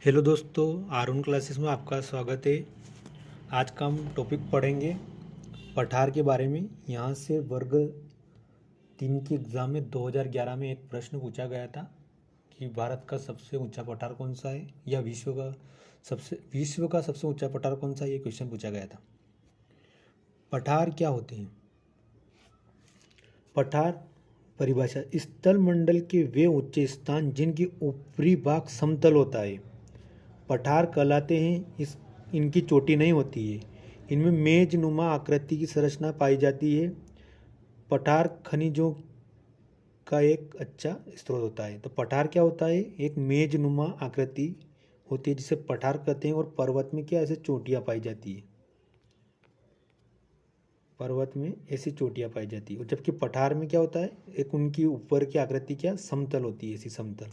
Hello दोस्तों, Aaron classes में आपका स्वागत है। आज का हम टॉपिक पढ़ेंगे पठार के बारे में। यहाँ से वर्ग 3 की एग्ज़ाम में 2011 में एक प्रश्न पूछा गया था कि भारत का सबसे ऊंचा पठार कौन सा है, या विश्व का सबसे ऊंचा पठार कौन सा है, ये क्वेश्चन पूछा गया था। पठार क्या होते हैं? पठार परिभाषा: स्थल मंडल के वे ऊंचे स्थान जिनकी ऊपरी भाग समतल होता है, पठार कहलाते हैं। इनकी चोटी नहीं होती है। इनमें मेजनुमा आकृति की संरचना पाई जाती है। पठार खनिजों का एक अच्छा स्रोत होता है। तो पठार क्या होता है? एक मेजनुमा आकृति होती है जिसे पठार कहते हैं। और पर्वत में क्या ऐसे चोटियाँ पाई जाती है, पर्वत में ऐसी चोटियाँ पाई जाती है। और जबकि पठार में क्या होता है, एक उनकी ऊपर की आकृति क्या समतल होती है, ऐसी समतल।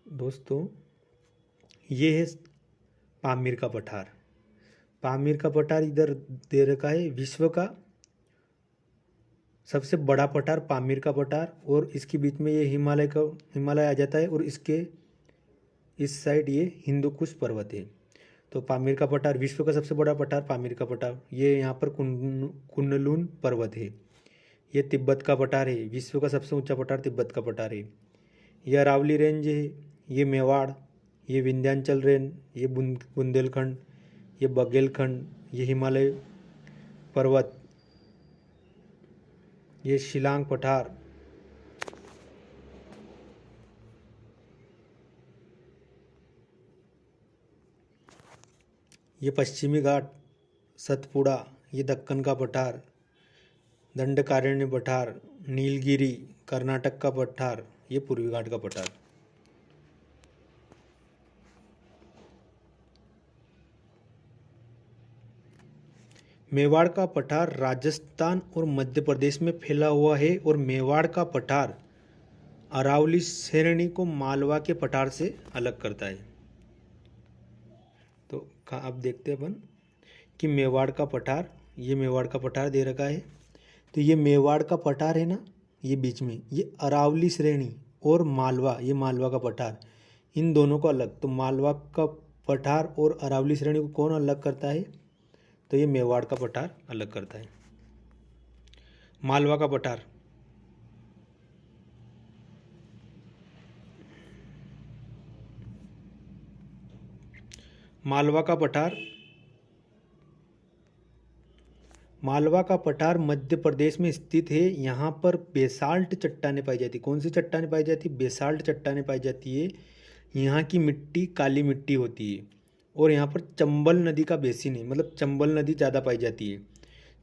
दोस्तों, ये है पामीर का पठार। पामीर का पठार इधर दे रखा है, विश्व का सबसे बड़ा पठार पामीर का पठार। और इसके बीच में ये हिमालय आ जाता है, और इसके इस साइड ये हिंदू कुश पर्वत है। तो पामीर का पठार विश्व का सबसे बड़ा पठार पामीर का पठार। ये यहाँ पर कुनलुन पर्वत है। ये तिब्बत का पठार है। विश्व का सबसे ऊंचा पठार तिब्बत का पठार है। ये अरावली रेंज है। ये मेवाड़, ये विंध्याचल रेंज, ये बुंदेलखंड, ये बघेलखंड, ये हिमालय पर्वत, ये शिलांग पठार, ये पश्चिमी घाट सतपुड़ा, ये दक्कन का पठार दंडकारण्य पठार, नीलगिरी कर्नाटक का पठार, ये पूर्वी घाट का पठार। मेवाड़ का पठार राजस्थान और मध्य प्रदेश में फैला हुआ है। और मेवाड़ का पठार अरावली श्रेणी को मालवा के पठार से अलग करता है। तो अब देखते हैं अपन कि मेवाड़ का पठार, ये मेवाड़ का पठार दे रखा है। तो ये मेवाड़ का पठार है ना, ये बीच में, ये अरावली श्रेणी और मालवा, ये मालवा का पठार, इन दोनों को अलग। तो मालवा का पठार और अरावली श्रेणी को कौन अलग करता है? तो ये मेवाड़ का पठार अलग करता है। मालवा का पठार, मालवा का पठार, मालवा का पठार मध्य प्रदेश में स्थित है। यहाँ पर बेसाल्ट चट्टानें पाई जाती। कौन सी चट्टानें पाई जाती? बेसाल्ट चट्टानें पाई जाती है। यहाँ की मिट्टी काली मिट्टी होती है। और यहाँ पर चंबल नदी का बेसिन है, मतलब चंबल नदी ज़्यादा पाई जाती है।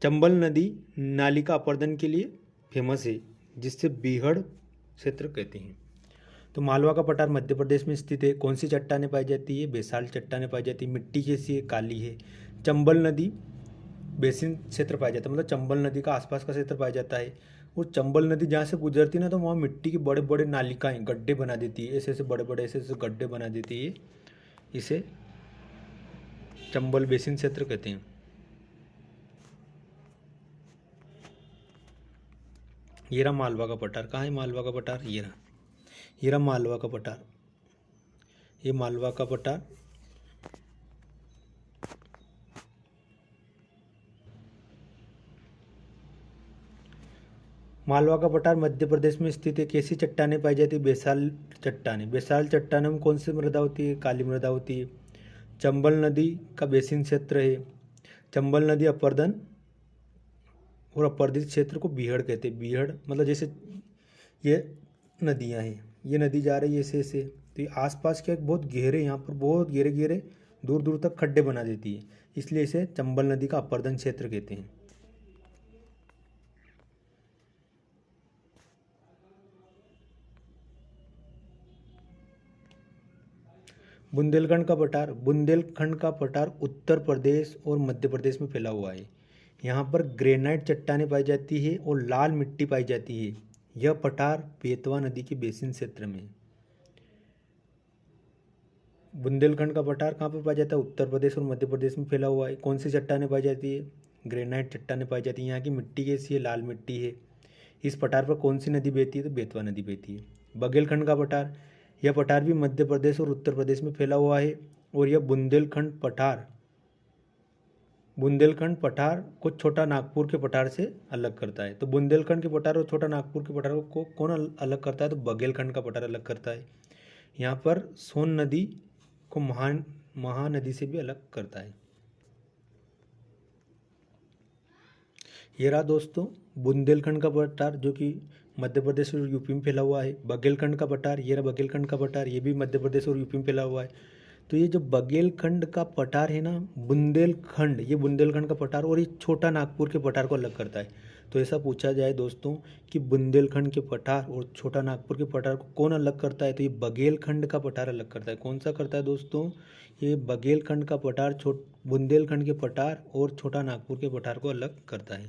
चंबल नदी नाली का अपरदन के लिए फेमस है, जिससे बीहड़ क्षेत्र कहते हैं। तो मालवा का पठार मध्य प्रदेश में स्थित है। कौन सी चट्टानें पाई जाती है? बेसाल्ट चट्टानें पाई जाती है। मिट्टी कैसी है? काली है। चंबल नदी बेसिन क्षेत्र पाया जाता है, मतलब चंबल नदी का आसपास का क्षेत्र पाया जाता है। और चंबल नदी जहाँ से गुजरती है ना, तो वहाँ मिट्टी के बड़े बड़े नालिकाएं, गड्ढे बना देती है। ऐसे ऐसे बड़े बड़े ऐसे ऐसे गड्ढे बना देती है। इसे चंबल बेसिन क्षेत्र कहते हैं। ये रहा मालवा का पठार। कहाँ है मालवा का पठार? ये रहा मालवा का पठार। ये मालवा का पठार मालवा का पठार मध्य प्रदेश में स्थित है। कैसी चट्टानें पाई जाती है? बेसाल्ट चट्टानें। बेसाल्ट चट्टानों में कौन सी मृदा होती है? काली मृदा होती है। चंबल नदी का बेसिन क्षेत्र है। चंबल नदी अपरदन और अपरदित क्षेत्र को बीहड़ कहते हैं। बीहड़ मतलब जैसे ये नदियाँ हैं, ये नदी जा रही है ऐसे ऐसे, तो ये आसपास के बहुत गहरे, यहाँ पर बहुत गहरे गहरे दूर दूर तक खड्डे बना देती है, इसलिए इसे चंबल नदी का अपरदन क्षेत्र कहते हैं। बुंदेलखंड का पठार, बुंदेलखंड का पठार उत्तर प्रदेश और मध्य प्रदेश में फैला हुआ है। यहाँ पर ग्रेनाइट चट्टानें पाई जाती है और लाल मिट्टी पाई जाती है। यह पठार बेतवा नदी के बेसिन क्षेत्र में। बुंदेलखंड का पठार कहाँ पर पाया जाता है? उत्तर प्रदेश और मध्य प्रदेश में फैला हुआ है। कौन सी चट्टानें पाई जाती है? ग्रेनाइट चट्टानें पाई जाती है। यहाँ की मिट्टी कैसी है? लाल मिट्टी है। इस पठार पर कौन सी नदी बहती है? तो बेतवा नदी बहती है। बघेलखंड का पठार, यह पठार भी मध्य प्रदेश और उत्तर प्रदेश में फैला हुआ है और यह बुंदेलखंड पठार को छोटा नागपुर के पठार से अलग करता है। तो बुंदेलखंड के पठार और छोटा नागपुर के पठार को कौन अलग करता है? तो बघेलखंड का पठार अलग करता है। यहाँ पर सोन नदी को महानदी से भी अलग करता है। ये रहा दोस्तों बुंदेलखंड का पठार जो कि मध्य प्रदेश और यूपी में फैला हुआ है। बघेलखंड का पठार, ये रहा बघेलखंड का पठार, ये भी मध्य प्रदेश और यूपी में फैला हुआ है। तो ये जो बघेलखंड का पठार है ना, बुंदेलखंड, ये बुंदेलखंड का पठार और ये छोटा नागपुर के पठार को अलग करता है। तो ऐसा पूछा जाए दोस्तों कि बुंदेलखंड के पठार और छोटा नागपुर के पठार को कौन अलग करता है? तो ये बघेलखंड का पठार अलग करता है। कौन सा करता है दोस्तों? ये बघेलखंड का पठार बुंदेलखंड के पठार और छोटा नागपुर के पठार को अलग करता है।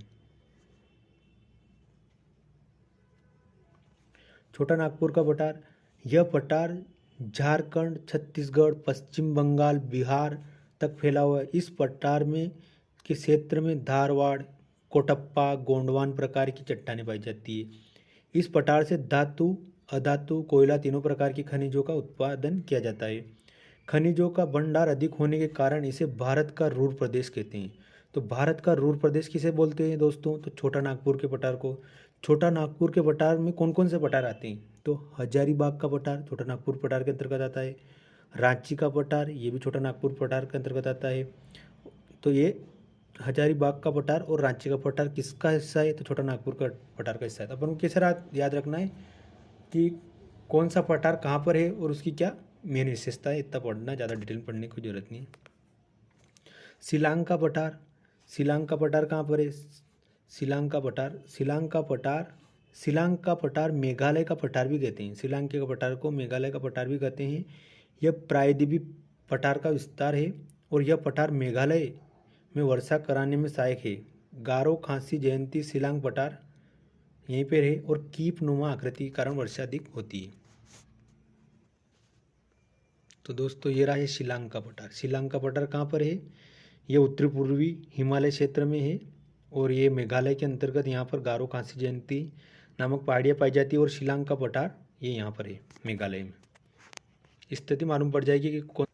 छोटा नागपुर का पठार, यह पठार झारखंड, छत्तीसगढ़, पश्चिम बंगाल, बिहार तक फैला हुआ है। इस पठार में के क्षेत्र में धारवाड़, कोटप्पा, गोंडवान प्रकार की चट्टानें पाई जाती है। इस पठार से धातु, अधातु, कोयला तीनों प्रकार की खनिजों का उत्पादन किया जाता है। खनिजों का भंडार अधिक होने के कारण इसे भारत का रूर प्रदेश कहते हैं। तो भारत का रूर प्रदेश किसे बोलते हैं दोस्तों? तो छोटा नागपुर के पठार को। छोटा नागपुर के पठार में कौन कौन से पठार आते हैं? तो हजारीबाग का पठार छोटा नागपुर पठार के अंतर्गत आता है। रांची का पठार, ये भी छोटा नागपुर पठार के अंतर्गत आता है। तो ये हजारीबाग का पठार और रांची का पठार किसका हिस्सा है? तो छोटा नागपुर का पठार का हिस्सा है। तो अपन को किस तरह याद रखना है कि कौन सा पठार कहाँ पर है और उसकी क्या मेन विशेषता है। इतना पढ़ना, ज़्यादा डिटेल पढ़ने की जरूरत नहीं है। शिलांग का पठार, शिलांग का पठार कहाँ पर है? शिलांग का पठार मेघालय का पठार भी कहते हैं। शिलांग के पठार को मेघालय का पठार भी कहते हैं। यह प्रायद्वीपीय पठार का विस्तार है और यह पठार मेघालय में वर्षा कराने में सहायक है। गारो खांसी जयंती शिलांग पठार यहीं पर है और कीप नुमा आकृति के कारण वर्षा अधिक होती है। तो दोस्तों ये रहा है शिलांग का पठार। शिलांग का पठार कहाँ पर है? ये उत्तरी पूर्वी हिमालय क्षेत्र में है और ये मेघालय के अंतर्गत यहाँ पर गारो खांसी जयंती नामक पहाड़ियाँ पाई जाती है और शिलांग का पठार ये यहाँ पर है मेघालय में। स्थिति मालूम पड़ जाएगी कि कौन।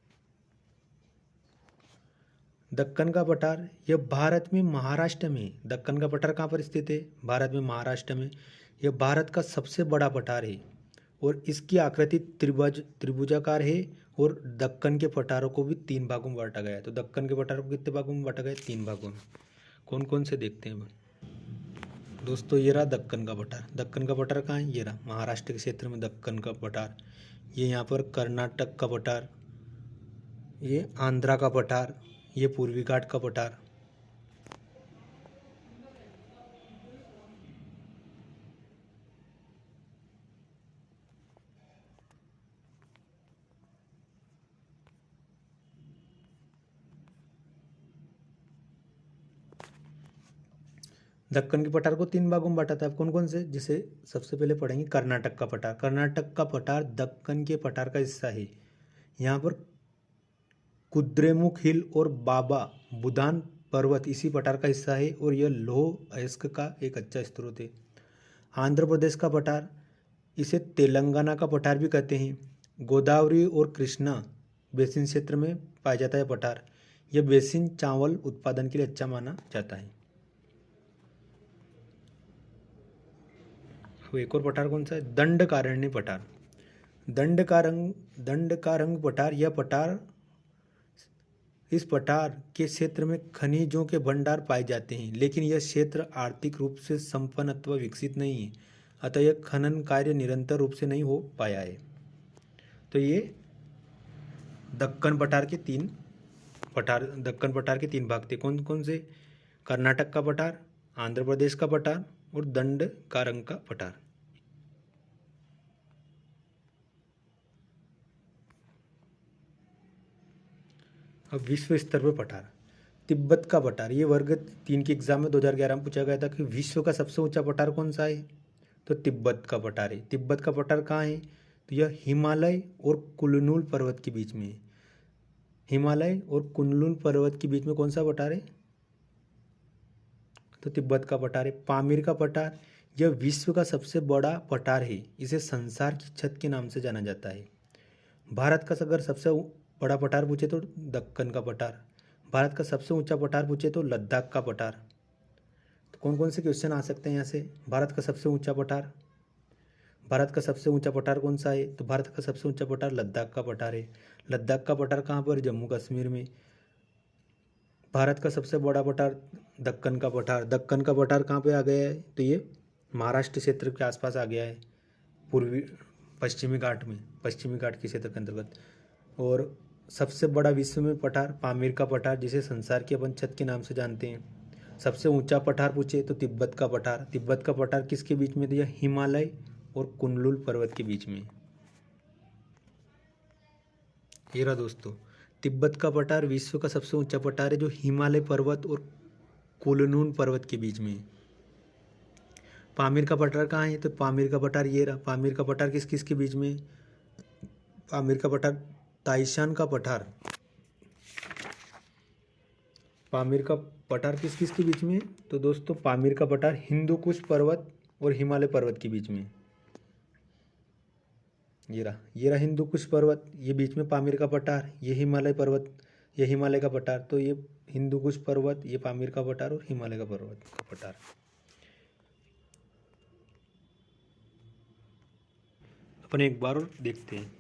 दक्कन का पठार, यह भारत में महाराष्ट्र में। दक्कन का पठार कहाँ पर स्थित है? भारत में महाराष्ट्र में। यह भारत का सबसे बड़ा पठार है और इसकी आकृति त्रिभुजाकार है और दक्कन के पठारों को भी 3 भागों में बांटा गया है। तो दक्कन के पठारों को कितने भागों में बांटा गया है? 3 भागों में। कौन कौन से देखते हैं दोस्तों? ये रहा दक्कन का पठार। दक्कन का पठार कहाँ है? ये रहा महाराष्ट्र के क्षेत्र में दक्कन का पठार। ये यहाँ पर कर्नाटक का पठार, ये आंध्रा का पठार, ये पूर्वी घाट का पठार। दक्कन के पठार को 3 भागों में बांटा था। कौन कौन से? जिसे सबसे पहले पढ़ेंगे कर्नाटक का पठार। कर्नाटक का पठार दक्कन के पठार का हिस्सा है। यहाँ पर कुद्रेमुख हिल और बाबा बुदान पर्वत इसी पठार का हिस्सा है और यह लौह अयस्क का एक अच्छा स्रोत है। आंध्र प्रदेश का पठार, इसे तेलंगाना का पठार भी कहते हैं। गोदावरी और कृष्णा बेसिन क्षेत्र में पाया जाता है पठार। यह बेसिन चावल उत्पादन के लिए अच्छा माना जाता है। अब एक और पठार कौन सा है? दंडकारण्य पठार। दंडकारण्य पठार, यह पठार, इस पठार के क्षेत्र में खनिजों के भंडार पाए जाते हैं लेकिन यह क्षेत्र आर्थिक रूप से संपन्न अथवा विकसित नहीं है, अतः यह खनन कार्य निरंतर रूप से नहीं हो पाया है। तो ये दक्कन पठार के 3 भाग थे। कौन कौन से? कर्नाटक का पठार, आंध्र प्रदेश का पठार और दंडकारण्य का पठार। अब विश्व स्तर पर पठार, तिब्बत का पठार, ये वर्ग 3 के एग्जाम में 2011 में पूछा गया था कि विश्व का सबसे ऊंचा पठार कौन सा है, तो तिब्बत का पठार है। तिब्बत का पठार कहाँ है, तो यह हिमालय और कुनलुन पर्वत के बीच में है। हिमालय और कुनलुन पर्वत के बीच में कौन सा पठार है, तो तिब्बत का पठार है। पामीर का पठार, यह विश्व का सबसे बड़ा पठार है, इसे संसार की छत के नाम से जाना जाता है। भारत का अगर सबसे बड़ा पठार पूछे तो दक्कन का पठार, भारत का सबसे ऊंचा पठार पूछे तो लद्दाख का पठार। तो कौन कौन से क्वेश्चन आ सकते हैं यहाँ से, भारत का सबसे ऊंचा पठार, भारत का सबसे ऊंचा पठार कौन सा है, तो भारत का सबसे ऊंचा पठार लद्दाख का पठार है। लद्दाख का पठार कहाँ पर, जम्मू कश्मीर में। भारत का सबसे बड़ा पठार दक्कन का पठार, दक्कन का पठार कहाँ पे आ गया है, तो ये महाराष्ट्र क्षेत्र के आसपास आ गया है, पूर्वी पश्चिमी घाट में, पश्चिमी घाट के क्षेत्र के अंतर्गत। और सबसे बड़ा विश्व में पठार पामीर का पठार, जिसे संसार की अपन छत के नाम से जानते हैं। सबसे ऊंचा पठार पूछे तो तिब्बत का पठार, तिब्बत का पठार किसके बीच में, तो यह हिमालय और कुनलुन पर्वत के बीच में। ये रहा दोस्तों, तिब्बत का पठार विश्व का सबसे ऊंचा पठार है, जो हिमालय पर्वत और कुनलुन पर्वत के बीच में है। पामीर का पठार कहाँ है, तो पामीर का पठार ये रहा। पामीर का पठार किस किस के बीच में, पामीर का पठार ताइशान का पठार, पामीर का पठार किस किस के बीच में, तो दोस्तों पामीर का पठार हिंदू कुश पर्वत और हिमालय पर्वत के बीच में। ये रहा हिंदू कुश पर्वत, ये बीच में पामीर का पठार, ये हिमालय पर्वत, ये हिमालय का पठार, तो ये हिंदू कुश पर्वत, ये पामीर का पठार और हिमालय का पर्वत का पठार। अपन एक बार और देखते हैं,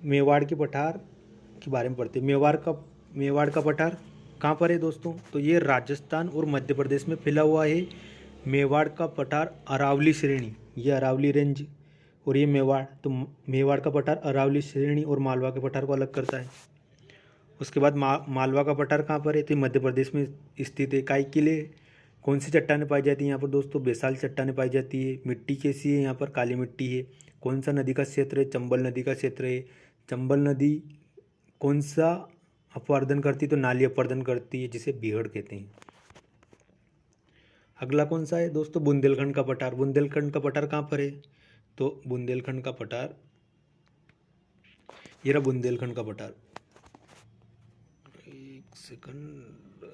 मेवाड़ के पठार के बारे में पढ़ते हैं। मेवाड़ का पठार कहाँ पर है दोस्तों, तो ये राजस्थान और मध्य प्रदेश में फैला हुआ है। मेवाड़ का पठार अरावली श्रेणी, ये अरावली रेंज और ये मेवाड़, तो मेवाड़ का पठार अरावली श्रेणी और मालवा के पठार को अलग करता है। उसके बाद मालवा का पठार कहाँ पर है, तो मध्य प्रदेश में स्थित है। काई के लिए कौन सी चट्टानें पाई जाती है यहाँ पर दोस्तों, बेसाल चट्टानें पाई जाती है। मिट्टी कैसी है यहाँ पर, काली मिट्टी है। कौन सा नदी का क्षेत्र है, चंबल नदी का क्षेत्र है। चंबल नदी कौन सा अपवर्दन करती है, तो नाली अपवर्दन करती है, जिसे बीहड़ कहते हैं। अगला कौन सा है दोस्तों, बुंदेलखंड का पठार। बुंदेलखंड का पठार कहाँ पर है, तो बुंदेलखंड का पठार ये रहा, बुंदेलखंड का पठार, एक सेकंड,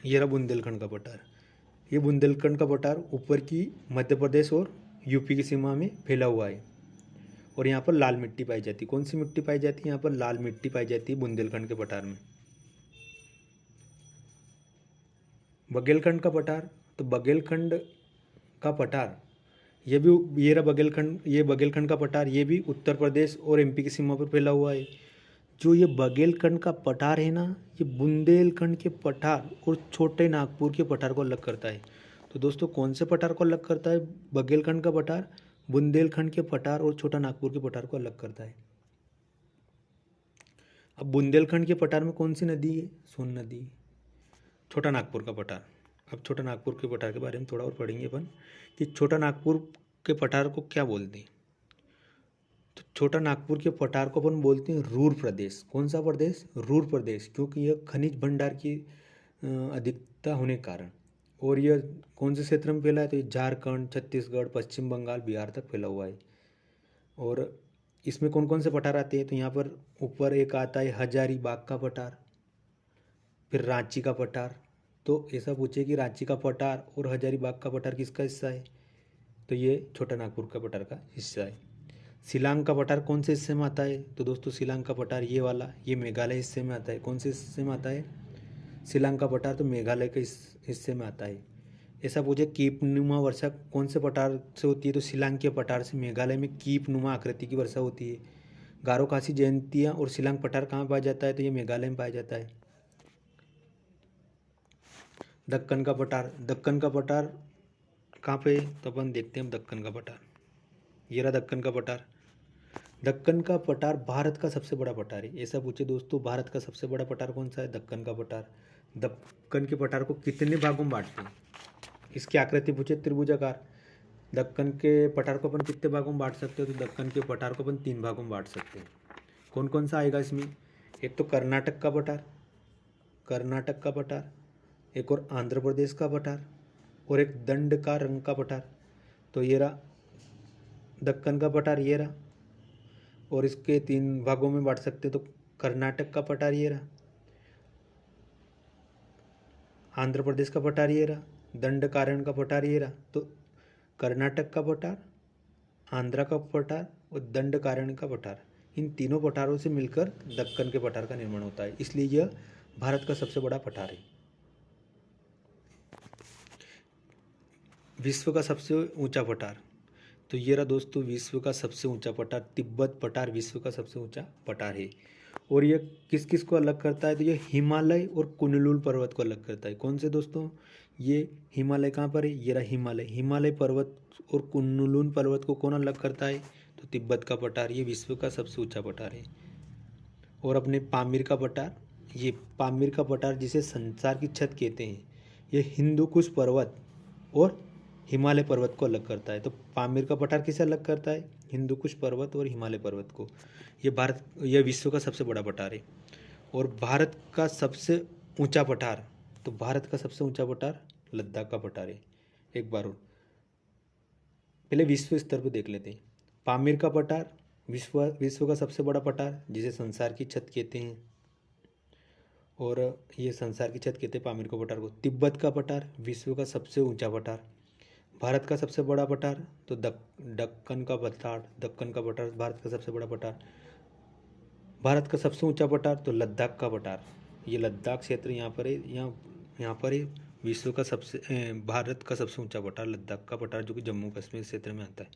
ये रहा बुंदेलखंड का पठार। ये बुंदेलखंड का पठार ऊपर की मध्य प्रदेश और यूपी की सीमा में फैला हुआ है और यहाँ पर लाल मिट्टी पाई जाती है। कौन सी मिट्टी पाई जाती है, यहाँ पर लाल मिट्टी पाई जाती है बुंदेलखंड के पठार में। बघेलखंड का पठार, तो बघेलखंड का पठार ये भी, ये रहा बघेलखंड, ये बघेलखंड का पठार, ये भी उत्तर प्रदेश और एमपी की सीमा पर फैला हुआ है। जो ये बघेलखंड का पठार है ना, ये बुंदेलखंड के पठार और छोटे नागपुर के पठार को अलग करता है। तो दोस्तों कौन से पठार को अलग करता है, बघेलखंड का पठार बुंदेलखंड के पठार और छोटा नागपुर के पठार को अलग करता है। अब बुंदेलखंड के पठार में कौन सी नदी है, सोन नदी। छोटा नागपुर का पठार, अब छोटा नागपुर के पठार के बारे में थोड़ा और पढ़ेंगे अपन कि छोटा नागपुर के पठार को क्या बोलते हैं। तो छोटा नागपुर के पठार को अपन बोलते हैं रूर प्रदेश। कौन सा प्रदेश, रूर प्रदेश, क्योंकि यह खनिज भंडार की अधिकता होने के कारण। और यह कौन से क्षेत्र में फैला है, तो ये झारखंड, छत्तीसगढ़, पश्चिम बंगाल, बिहार तक फैला हुआ है। और इसमें कौन कौन से पठार आते हैं, तो यहाँ पर ऊपर एक आता है हजारीबाग का पठार, फिर रांची का पठार। तो ऐसा पूछे कि रांची का पठार और हजारीबाग का पठार किसका हिस्सा है, तो ये छोटा नागपुर का पठार का हिस्सा है। शिलांग का पठार कौन से हिस्से में आता है, तो दोस्तों शिलांग का पठार ये वाला, ये मेघालय हिस्से में आता है। कौन से हिस्से में आता है, शिलांग का पठार तो मेघालय के हिस्से में आता है। ऐसा पूछे कीपनुमा वर्षा कौन से पठार से होती है, तो शिलांग के पठार से। मेघालय में कीपनुमा आकृति की वर्षा होती है। गारो खासी जयंतियाँ और शिलांग पठार कहाँ पाया जाता है, तो ये मेघालय में पाया जाता है। दक्कन का पठार, दक्कन का पठार कहाँ पे, तो अपन देखते हैं दक्कन का पठार, ये रहा दक्कन का पठार। दक्कन का पठार भारत का सबसे बड़ा पठार है। ऐसा पूछे दोस्तों भारत का सबसे बड़ा पठार कौन सा है, दक्कन का पठार। दक्कन के पठार को कितने भागों में बांटते हैं, इसकी आकृति पूछे त्रिभुजाकार। दक्कन के पठार को अपन कितने भागों में बांट सकते हो, तो दक्कन के पठार को अपन 3 भागों में बांट सकते हैं। कौन कौन सा आएगा इसमें, एक तो कर्नाटक का पठार, कर्नाटक का पठार, एक और आंध्र प्रदेश का पठार और एक दंड का रंग का पठार। तो ये रहा दक्कन का पठार, ये रहा। और इसके 3 भागों में बांट सकते, तो कर्नाटक का पठार ये रहा, आंध्र प्रदेश का पठार ये रहा, दंड कारण्य का पठार ये रहा। तो कर्नाटक का पठार, आंध्रा का पठार और दंड कारण्य का पठार, इन तीनों पठारों से मिलकर दक्कन के पठार का निर्माण होता है, इसलिए यह भारत का सबसे बड़ा पठार है। विश्व का सबसे ऊंचा पठार, तो ये रहा दोस्तों विश्व का सबसे ऊंचा पठार, तिब्बत पठार विश्व का सबसे ऊंचा पठार है। और ये किस किस को अलग करता है, तो ये हिमालय और कुनलुन पर्वत को अलग करता है। कौन से दोस्तों, ये हिमालय कहाँ पर है, ये रहा हिमालय, हिमालय पर्वत और कुनलुन पर्वत को कौन अलग करता है, तो तिब्बत का पठार, ये विश्व का सबसे ऊंचा पठार है। और अपने पामीर का पठार, ये पामीर का पठार जिसे संसार की छत कहते हैं, ये हिंदू कुश पर्वत और हिमालय पर्वत को अलग करता है। तो पामीर का पठार किसे अलग करता है, हिंदू कुश पर्वत और हिमालय पर्वत को। यह विश्व का सबसे बड़ा पठार है। और भारत का सबसे ऊंचा पठार, तो भारत का सबसे ऊंचा पठार लद्दाख का पठार है। एक बार और पहले विश्व स्तर पर देख लेते हैं। पामीर का पठार विश्व का सबसे बड़ा पठार जिसे संसार की छत कहते हैं, और ये संसार की छत कहते हैं पामीर को पठार को। तिब्बत का पठार विश्व का सबसे ऊंचा पठार। भारत का सबसे बड़ा पठार, तो दक्कन का पठार भारत का सबसे बड़ा पठार। भारत का सबसे ऊंचा पठार, तो लद्दाख का पठार, ये लद्दाख क्षेत्र यहाँ पर है, यहाँ पर है विश्व का भारत का सबसे ऊंचा पठार लद्दाख का पठार, जो कि जम्मू कश्मीर क्षेत्र में आता है।